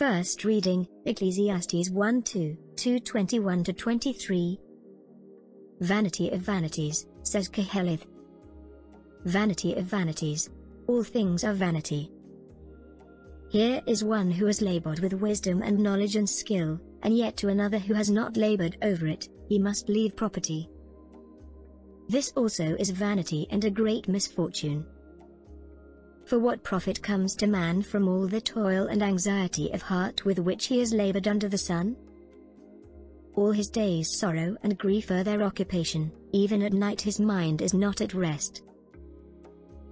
First reading, Ecclesiastes 1:2, 2:21-23. Vanity of vanities, says Koheleth. Vanity of vanities. All things are vanity. Here is one who has labored with wisdom and knowledge and skill, and yet to another who has not labored over it, he must leave property. This also is vanity and a great misfortune. For what profit comes to man from all the toil and anxiety of heart with which he has labored under the sun? All his days sorrow and grief are their occupation, even at night his mind is not at rest.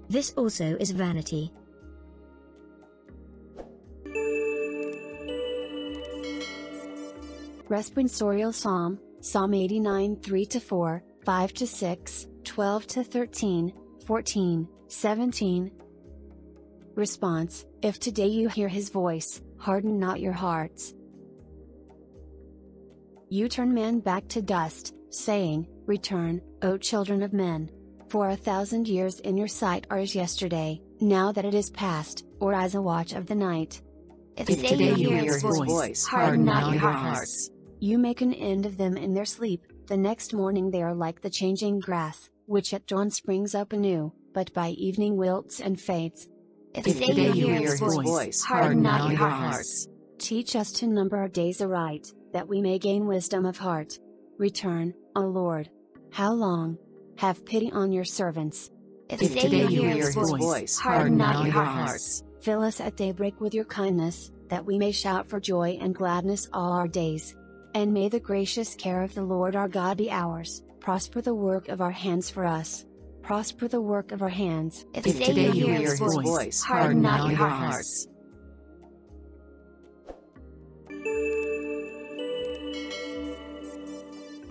This also is vanity. Responsorial Psalm, Psalm 89 3-4, 5-6, 12-13, 14, 17. Response: If today you hear his voice, harden not your hearts. You turn men back to dust, saying, Return, O children of men. For 1,000 years in your sight are as yesterday, now that it is past, or as a watch of the night. If today you hear his voice, harden not your hearts. You make an end of them in their sleep, the next morning they are like the changing grass, which at dawn springs up anew, but by evening wilts and fades. If today you hear his voice, harden not your hearts. Teach us to number our days aright, that we may gain wisdom of heart. Return, O Lord. How long? Have pity on your servants. If today you hear his voice, harden not your hearts. Fill us at daybreak with your kindness, that we may shout for joy and gladness all our days. And may the gracious care of the Lord our God be ours. Prosper the work of our hands for us. Prosper the work of our hands. If today you hear his voice, harden not your hearts.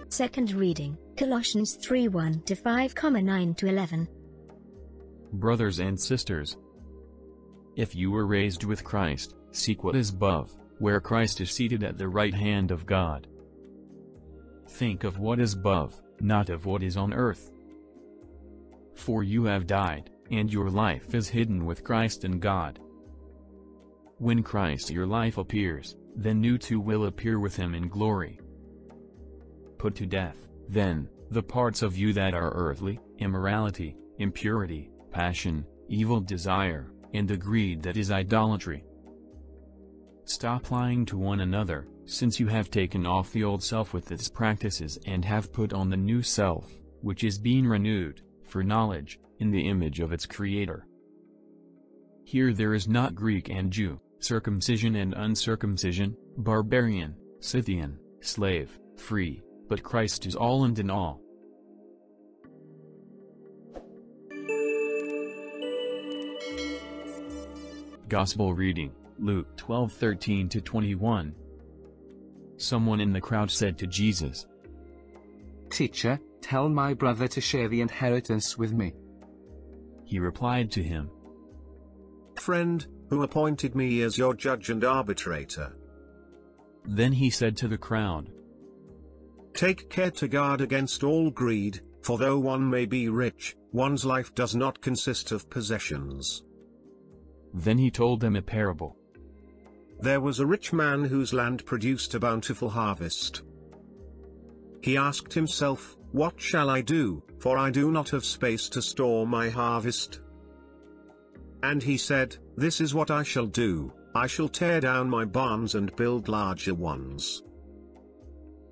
Second reading, Colossians 3:1-5, 9-11. Brothers and sisters, if you were raised with Christ, seek what is above, where Christ is seated at the right hand of God. Think of what is above, not of what is on earth. For you have died, and your life is hidden with Christ in God. When Christ your life appears, then you too will appear with him in glory. Put to death, then, the parts of you that are earthly, immorality, impurity, passion, evil desire, and the greed that is idolatry. Stop lying to one another, since you have taken off the old self with its practices and have put on the new self, which is being renewed, for knowledge, in the image of its Creator. Here there is not Greek and Jew, circumcision and uncircumcision, barbarian, Scythian, slave, free, but Christ is all and in all. Gospel reading, Luke 12:13-21. Someone in the crowd said to Jesus, Teacher, tell my brother to share the inheritance with me. He replied to him, Friend, who appointed me as your judge and arbitrator? Then he said to the crowd, Take care to guard against all greed, for though one may be rich, one's life does not consist of possessions. Then he told them a parable. There was a rich man whose land produced a bountiful harvest. He asked himself, What shall I do, for I do not have space to store my harvest? And he said, This is what I shall do, I shall tear down my barns and build larger ones.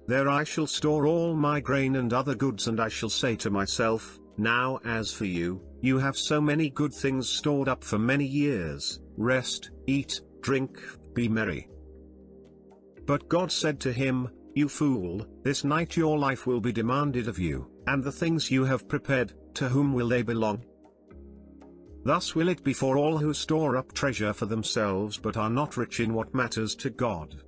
There I shall store all my grain and other goods, and I shall say to myself, Now as for you, you have so many good things stored up for many years, rest, eat, drink, be merry. But God said to him, You fool, this night your life will be demanded of you, and the things you have prepared, to whom will they belong? Thus will it be for all who store up treasure for themselves but are not rich in what matters to God.